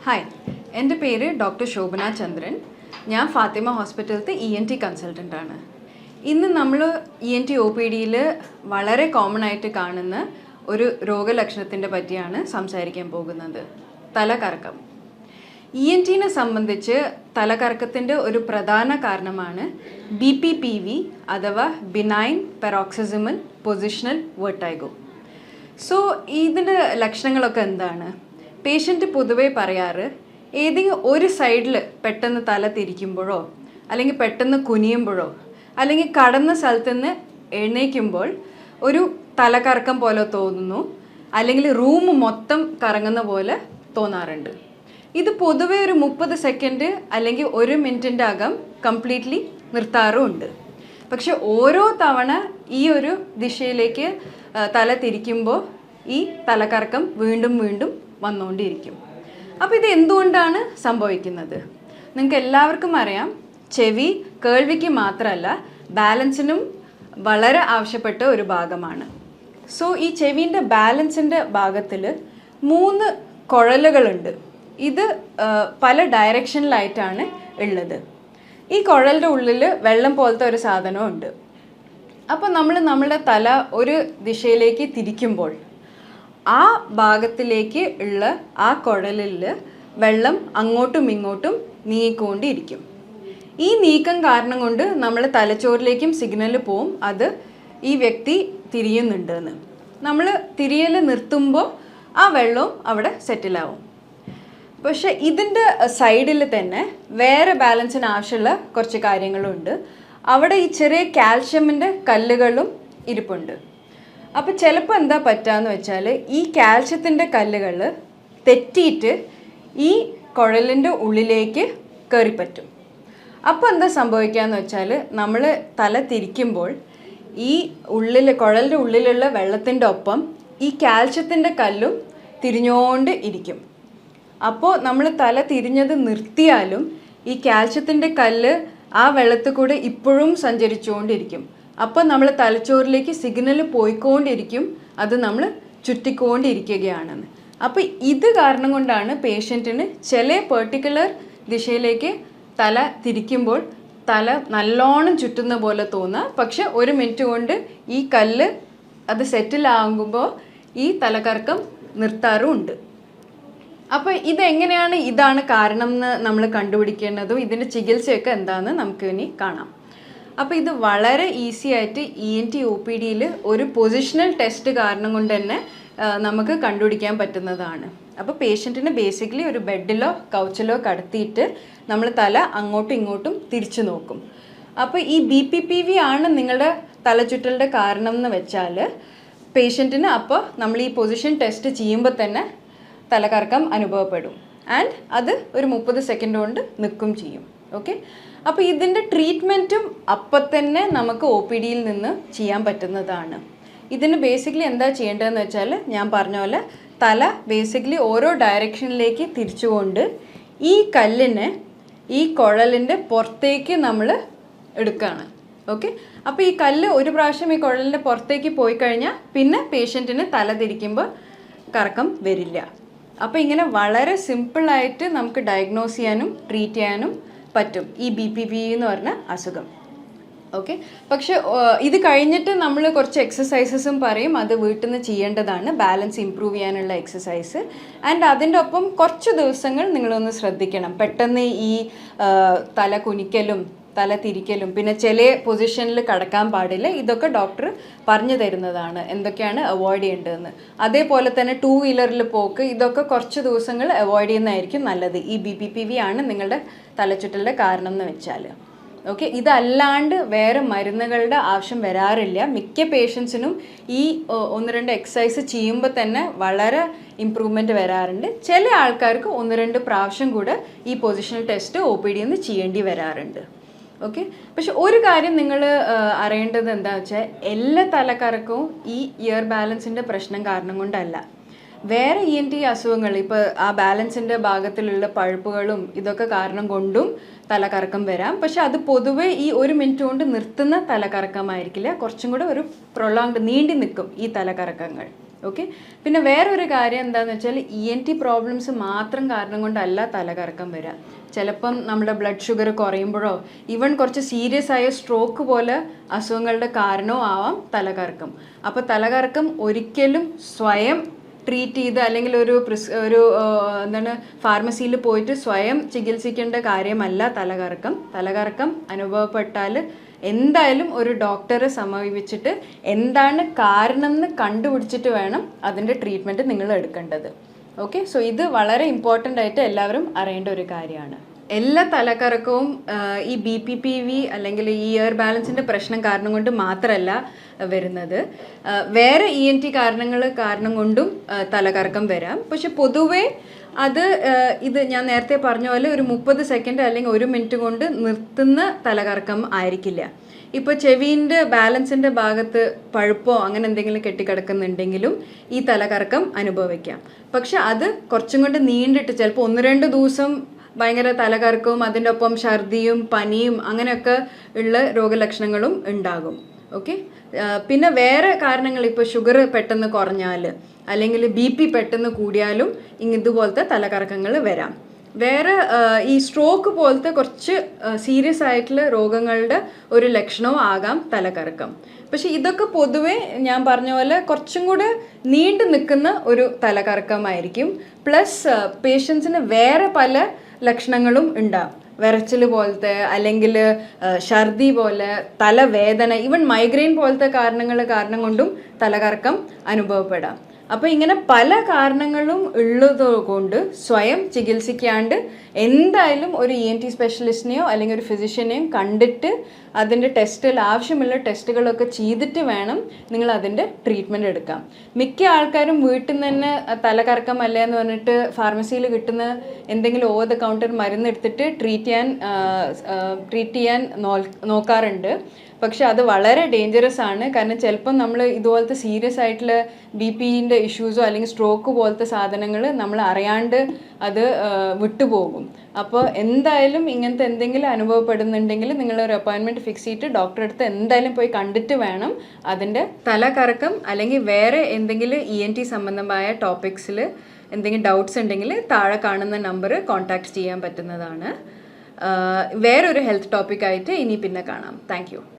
Hi, എൻ്റെ പേര് doctor Shobhana ചന്ദ്രൻ. ഞാൻ ഫാത്തിമ ഹോസ്പിറ്റലത്തെ ENT കൺസൾട്ടൻ്റാണ്. ഇന്ന് നമ്മൾ ENT OPDയിൽ വളരെ കോമൺ ആയിട്ട് കാണുന്ന ഒരു രോഗലക്ഷണത്തിൻ്റെ പറ്റിയാണ് സംസാരിക്കാൻ പോകുന്നത്. തലകറക്കം. ENTനെ സംബന്ധിച്ച് തലകറക്കത്തിൻ്റെ ഒരു പ്രധാന കാരണമാണ് BPPV അഥവാ ബിനൈൻ പെറോക്സിസമൽ പൊസിഷണൽ വെർട്ടൈഗോ. സോ ഇതിൻ്റെ ലക്ഷണങ്ങളൊക്കെ എന്താണ്? പേഷ്യൻ്റ് പൊതുവേ പറയാറ് ഏതെങ്കിലും ഒരു സൈഡിൽ പെട്ടെന്ന് തല തിരിക്കുമ്പോഴോ അല്ലെങ്കിൽ പെട്ടെന്ന് കുനിയുമ്പോഴോ അല്ലെങ്കിൽ കടന്ന സ്ഥലത്ത് നിന്ന് എഴുന്നേൽക്കുമ്പോൾ ഒരു തലകറക്കം പോലെ തോന്നുന്നു, അല്ലെങ്കിൽ റൂം മൊത്തം കറങ്ങുന്ന പോലെ തോന്നാറുണ്ട്. ഇത് പൊതുവേ ഒരു 30 സെക്കൻഡ് അല്ലെങ്കിൽ 1 മിനിറ്റിൻ്റെ അകം കംപ്ലീറ്റ്ലി നിർത്താറുമുണ്ട്. പക്ഷെ ഓരോ തവണ ഈ ഒരു ദിശയിലേക്ക് തല തിരിക്കുമ്പോൾ ഈ തലകറക്കം വീണ്ടും വീണ്ടും വന്നുകൊണ്ടിരിക്കും. അപ്പോൾ ഇത് എന്തുകൊണ്ടാണ് സംഭവിക്കുന്നത്? നിങ്ങൾക്ക് എല്ലാവർക്കും അറിയാം, ചെവി കേൾവിക്ക് മാത്രമല്ല ബാലൻസിനും വളരെ ആവശ്യപ്പെട്ട ഒരു ഭാഗമാണ്. സോ ഈ ചെവിൻ്റെ ബാലൻസിൻ്റെ ഭാഗത്തിൽ 3 കുഴലുകളുണ്ട്. ഇത് പല ഡയറക്ഷനിലായിട്ടാണ് ഉള്ളത്. ഈ കുഴലിൻ്റെ ഉള്ളിൽ വെള്ളം പോലത്തെ ഒരു സാധനമുണ്ട്. അപ്പോൾ നമ്മുടെ തല ഒരു ദിശയിലേക്ക് തിരിക്കുമ്പോൾ ആ ഭാഗത്തിലേക്ക് ഉള്ള ആ കുഴലിൽ വെള്ളം അങ്ങോട്ടും ഇങ്ങോട്ടും നീങ്ങിക്കൊണ്ടിരിക്കും. ഈ നീക്കം കാരണം കൊണ്ട് നമ്മൾ തലച്ചോറിലേക്കും സിഗ്നൽ പോവും, അത് ഈ വ്യക്തി തിരിയുന്നുണ്ടെന്ന്. നമ്മൾ തിരിയൽ നിർത്തുമ്പോൾ ആ വെള്ളവും അവിടെ സെറ്റിലാവും. പക്ഷെ ഇതിൻ്റെ സൈഡിൽ തന്നെ വേറെ ബാലൻസിന് ആവശ്യമുള്ള കുറച്ച് കാര്യങ്ങളുണ്ട്. അവിടെ ഈ ചെറിയ കാൽഷ്യമിൻ്റെ കല്ലുകളും ഇരിപ്പുണ്ട്. അപ്പോൾ ചിലപ്പോൾ എന്താ പറ്റുകയെന്ന് വെച്ചാൽ ഈ കാൽഷ്യത്തിൻ്റെ കല്ലുകൾ തെറ്റിയിട്ട് ഈ കുഴലിൻ്റെ ഉള്ളിലേക്ക് കയറിപ്പറ്റും. അപ്പോൾ എന്താ സംഭവിക്കുകയെന്ന് വെച്ചാൽ നമ്മൾ തല തിരിക്കുമ്പോൾ ഈ കുഴലിൻ്റെ ഉള്ളിലുള്ള വെള്ളത്തിൻ്റെ ഒപ്പം ഈ കാൽഷ്യത്തിൻ്റെ കല്ലും തിരിഞ്ഞുകൊണ്ട് ഇരിക്കും. അപ്പോൾ നമ്മൾ തല തിരിഞ്ഞത് നിർത്തിയാലും ഈ കാൽഷ്യത്തിൻ്റെ കല്ല് ആ വെള്ളത്തിൽ കൂടെ ഇപ്പോഴും സഞ്ചരിച്ചുകൊണ്ടിരിക്കും. അപ്പോൾ നമ്മൾ തലച്ചോറിലേക്ക് സിഗ്നൽ പോയിക്കൊണ്ടിരിക്കും, അത് നമ്മൾ ചുറ്റിക്കൊണ്ടിരിക്കുകയാണെന്ന്. അപ്പോൾ ഇത് കാരണം കൊണ്ടാണ് പേഷ്യൻറ്റിന് ചില പെർട്ടിക്കുലർ ദിശയിലേക്ക് തല തിരിക്കുമ്പോൾ തല നല്ലോണം ചുറ്റുന്ന പോലെ തോന്നുക. പക്ഷെ 1 മിനിറ്റ് കൊണ്ട് ഈ കല്ല് അത് സെറ്റിലാകുമ്പോൾ ഈ തലകറക്കം നിർത്താറുമുണ്ട്. അപ്പോൾ ഇതാണ് കാരണം എന്ന് നമ്മൾ കണ്ടുപിടിക്കേണ്ടതും ഇതിൻ്റെ ചികിത്സയൊക്കെ എന്താണെന്ന് നമുക്ക് ഇനി കാണാം. അപ്പോൾ ഇത് വളരെ ഈസി ആയിട്ട് ENT OPDയിൽ ഒരു പൊസിഷണൽ ടെസ്റ്റ് കാരണം കൊണ്ട് തന്നെ നമുക്ക് കണ്ടുപിടിക്കാൻ പറ്റുന്നതാണ്. അപ്പോൾ പേഷ്യൻറ്റിന് ബേസിക്കലി ഒരു ബെഡിലോ കൗച്ചിലോ കടത്തിയിട്ട് നമ്മൾ തല അങ്ങോട്ടും ഇങ്ങോട്ടും തിരിച്ചു നോക്കും. അപ്പോൾ ഈ BPPV ആണ് നിങ്ങളുടെ തലചുറ്റലിൻ്റെ കാരണം എന്ന് വെച്ചാൽ പേഷ്യൻറ്റിന് അപ്പോൾ നമ്മൾ ഈ പൊസിഷൻ ടെസ്റ്റ് ചെയ്യുമ്പോൾ തന്നെ തലകറക്കം അനുഭവപ്പെടും. ആൻഡ് അത് ഒരു 30 സെക്കൻഡ് കൊണ്ട് നിൽക്കും ചെയ്യും. ഓക്കെ, അപ്പോൾ ഇതിൻ്റെ ട്രീറ്റ്മെൻറ്റും അപ്പം തന്നെ നമുക്ക് OPDയിൽ നിന്ന് ചെയ്യാൻ പറ്റുന്നതാണ്. ഇതിന് ബേസിക്കലി എന്താ ചെയ്യേണ്ടതെന്ന് വെച്ചാൽ ഞാൻ പറഞ്ഞ പോലെ തല ബേസിക്കലി ഓരോ ഡയറക്ഷനിലേക്ക് തിരിച്ചുകൊണ്ട് ഈ കല്ലിനെ ഈ കുഴലിൻ്റെ പുറത്തേക്ക് നമ്മൾ എടുക്കുകയാണ്. ഓക്കെ, അപ്പോൾ ഈ കല്ല് ഒരു പ്രാവശ്യം ഈ കുഴലിൻ്റെ പുറത്തേക്ക് പോയി കഴിഞ്ഞാൽ പിന്നെ പേഷ്യൻറ്റിന് തല തിരിക്കുമ്പോൾ കറക്കം വരില്ല. അപ്പോൾ ഇങ്ങനെ വളരെ സിമ്പിളായിട്ട് നമുക്ക് ഡയഗ്നോസ് ചെയ്യാനും ട്രീറ്റ് ചെയ്യാനും പറ്റും ഈ BPPV എന്ന് പറഞ്ഞ അസുഖം. ഓക്കെ, പക്ഷെ ഇത് കഴിഞ്ഞിട്ട് നമ്മൾ കുറച്ച് എക്സസൈസസും പറയും, അത് വീട്ടിൽ നിന്ന് ചെയ്യേണ്ടതാണ്, ബാലൻസ് ഇമ്പ്രൂവ് ചെയ്യാനുള്ള എക്സസൈസ്. ആൻഡ് അതിൻ്റെ ഒപ്പം കുറച്ച് ദിവസങ്ങൾ നിങ്ങളൊന്ന് ശ്രദ്ധിക്കണം. പെട്ടെന്ന് ഈ തല കുനിക്കലും തല തിരിക്കലും പിന്നെ ചില പൊസിഷനിൽ കടക്കാൻ പാടില്ല. ഇതൊക്കെ ഡോക്ടർ പറഞ്ഞു തരുന്നതാണ്, എന്തൊക്കെയാണ് അവോയ്ഡ് ചെയ്യേണ്ടതെന്ന്. അതേപോലെ തന്നെ 2 വീലറിൽ പോക്ക്, ഇതൊക്കെ കുറച്ച് ദിവസങ്ങൾ അവോയ്ഡ് ചെയ്യുന്നതായിരിക്കും നല്ലത്. ഈ BPPV ആണ് നിങ്ങളുടെ തലചുറ്റലിൻ്റെ കാരണം എന്ന് വെച്ചാൽ. ഓക്കെ, ഇതല്ലാണ്ട് വേറെ മരുന്നുകളുടെ ആവശ്യം വരാറില്ല. മിക്ക പേഷ്യൻസിനും ഈ 1-2 എക്സസൈസ് ചെയ്യുമ്പോൾ തന്നെ വളരെ ഇമ്പ്രൂവ്മെൻറ്റ് വരാറുണ്ട്. ചില ആൾക്കാർക്ക് 1-2 പ്രാവശ്യം കൂടെ ഈ പൊസിഷണൽ ടെസ്റ്റ് OPDയിൽ നിന്ന് ചെയ്യേണ്ടി വരാറുണ്ട്. ഓക്കെ, പക്ഷെ ഒരു കാര്യം നിങ്ങൾ അറിയേണ്ടത് എന്താ വെച്ചാൽ എല്ലാ തലകറക്കവും ഈ ഇയർ ബാലൻസിൻ്റെ പ്രശ്നം കാരണം കൊണ്ടല്ല. വേറെ ENT അസുഖങ്ങൾ, ഇപ്പോൾ ആ ബാലൻസിൻ്റെ ഭാഗത്തിലുള്ള പഴുപ്പുകളും ഇതൊക്കെ കാരണം കൊണ്ടും തലകറക്കം വരാം. പക്ഷെ അത് പൊതുവേ ഈ 1 മിനിറ്റ് കൊണ്ട് നിർത്തുന്ന തലകറക്കമായിരിക്കില്ല, കുറച്ചും കൂടെ ഒരു പ്രൊലോങ്ഡ് നീണ്ടി നിൽക്കും ഈ തലകറക്കങ്ങൾ. ഓക്കെ. പിന്നെ വേറൊരു കാര്യം എന്താണെന്ന് വെച്ചാൽ ENT പ്രോബ്ലംസ് മാത്രം കാരണം കൊണ്ടല്ല തലകറക്കം വരിക. ചിലപ്പം നമ്മുടെ ബ്ലഡ് ഷുഗർ കുറയുമ്പോഴോ ഈവൻ കുറച്ച് സീരിയസ് ആയ സ്ട്രോക്ക് പോലെ അസുഖങ്ങളുടെ കാരണവും ആവാം തലകറക്കം. അപ്പോൾ തലകറക്കം ഒരിക്കലും സ്വയം ട്രീറ്റ് ചെയ്ത് അല്ലെങ്കിൽ ഒരു എന്താണ് ഫാർമസിയിൽ പോയിട്ട് സ്വയം ചികിത്സിക്കേണ്ട കാര്യമല്ല തലകറക്കം. തലകറക്കം അനുഭവപ്പെട്ടാൽ എന്തായാലും ഒരു ഡോക്ടറെ സമീപിച്ചിട്ട് എന്താണ് കാരണം എന്ന് കണ്ടുപിടിച്ചിട്ട് വേണം അതിൻ്റെ ട്രീറ്റ്മെൻറ്റ് നിങ്ങൾ എടുക്കേണ്ടത്. ഓക്കെ. സോ ഇത് വളരെ ഇമ്പോർട്ടൻ്റ് ആയിട്ട് എല്ലാവരും അറിയേണ്ട ഒരു കാര്യമാണ്. എല്ലാ തലകറക്കവും ഈ BPPV അല്ലെങ്കിൽ ഈ ഇയർ ബാലൻസിൻ്റെ പ്രശ്നം കാരണം കൊണ്ട് മാത്രമല്ല വരുന്നത്. വേറെ ENT കാരണം കൊണ്ടും തലകറക്കം വരാം. പക്ഷെ പൊതുവേ ഇത് ഞാൻ നേരത്തെ പറഞ്ഞ പോലെ ഒരു 30 സെക്കൻഡ് അല്ലെങ്കിൽ 1 മിനിറ്റ് കൊണ്ട് നിർത്തുന്ന തലകറക്കം ആയിരിക്കില്ല. ഇപ്പോൾ ചെവിൻ്റെ ബാലൻസിൻ്റെ ഭാഗത്ത് പഴുപ്പോ അങ്ങനെ എന്തെങ്കിലും കെട്ടിക്കിടക്കുന്നുണ്ടെങ്കിലും ഈ തലകറക്കം അനുഭവിക്കാം. പക്ഷെ അത് കുറച്ചും കൊണ്ട് നീണ്ടിട്ട് ചിലപ്പോൾ 1-2 ദിവസം ഭയങ്കര തലകറക്കവും അതിൻ്റെ ഒപ്പം ഛർദിയും പനിയും അങ്ങനെയൊക്കെ ഉള്ള രോഗലക്ഷണങ്ങളും ഉണ്ടാകും. ഓക്കെ. പിന്നെ വേറെ കാരണങ്ങൾ, ഇപ്പോൾ ഷുഗർ പെട്ടെന്ന് കുറഞ്ഞാൽ അല്ലെങ്കിൽ BP പെട്ടെന്ന് കൂടിയാലും ഇതുപോലത്തെ തലകറക്കങ്ങൾ വരാം. വേറെ ഈ സ്ട്രോക്ക് പോലത്തെ കുറച്ച് സീരിയസ് ആയിട്ടുള്ള രോഗങ്ങളുടെ ഒരു ലക്ഷണവും ആകാം തലകറക്കം. പക്ഷെ ഇതൊക്കെ പൊതുവെ ഞാൻ പറഞ്ഞ പോലെ കുറച്ചും കൂടെ നീണ്ടു നിൽക്കുന്ന ഒരു തലകറക്കമായിരിക്കും. പ്ലസ് പേഷ്യൻസിന് വേറെ പല ലക്ഷണങ്ങളും ഉണ്ടാകും. വിറച്ചിൽ പോലത്തെ അല്ലെങ്കിൽ ഛർദി പോലെ, തലവേദന, ഈവൻ മൈഗ്രെയിൻ പോലത്തെ കാരണം കൊണ്ടും തലകറക്കം അനുഭവപ്പെടാം. അപ്പോൾ ഇങ്ങനെ പല കാരണങ്ങളും ഉള്ളത് കൊണ്ട് സ്വയം ചികിത്സിക്കാണ്ട് എന്തായാലും ഒരു ENT സ്പെഷ്യലിസ്റ്റിനെയോ അല്ലെങ്കിൽ ഒരു ഫിസിഷ്യനെയോ കണ്ടിട്ട് അതിൻ്റെ ആവശ്യമുള്ള ടെസ്റ്റുകളൊക്കെ ചെയ്തിട്ട് വേണം നിങ്ങൾ അതിൻ്റെ ട്രീറ്റ്മെൻറ്റ് എടുക്കാം. മിക്ക ആൾക്കാരും വീട്ടിൽ നിന്ന് തന്നെ തലകറക്കം അല്ലേ എന്ന് പറഞ്ഞിട്ട് ഫാർമസിയിൽ കിട്ടുന്ന എന്തെങ്കിലും ഓവർ ദ കൗണ്ടർ മരുന്ന് എടുത്തിട്ട് ട്രീറ്റ് ചെയ്യാൻ നോക്കാറുണ്ട്. പക്ഷെ അത് വളരെ ഡേഞ്ചറസ് ആണ്. കാരണം ചിലപ്പം നമ്മൾ ഇതുപോലത്തെ സീരിയസ് ആയിട്ടുള്ള BPൻ്റെ ഇഷ്യൂസോ അല്ലെങ്കിൽ സ്ട്രോക്ക് പോലത്തെ സാധനങ്ങൾ നമ്മൾ അറിയാണ്ട് അത് വിട്ടുപോകും. അപ്പോൾ എന്തായാലും ഇങ്ങനത്തെ എന്തെങ്കിലും അനുഭവപ്പെടുന്നുണ്ടെങ്കിൽ നിങ്ങളൊരു അപ്പോയിൻമെൻറ്റ് ഫിക്സ് ചെയ്തിട്ട് ഡോക്ടറെ അടുത്ത് എന്തായാലും പോയി കണ്ടിട്ട് വേണം അതിൻ്റെ തലകറക്കം അല്ലെങ്കിൽ വേറെ എന്തെങ്കിലും ENT സംബന്ധമായ ടോപ്പിക്സിൽ എന്തെങ്കിലും ഡൗട്ട്സ് ഉണ്ടെങ്കിൽ താഴെ കാണുന്ന നമ്പർ കോൺടാക്ട് ചെയ്യാൻ പറ്റുന്നതാണ്. വേറൊരു ഹെൽത്ത് ടോപ്പിക്കായിട്ട് ഇനി പിന്നെ കാണാം. Thank you.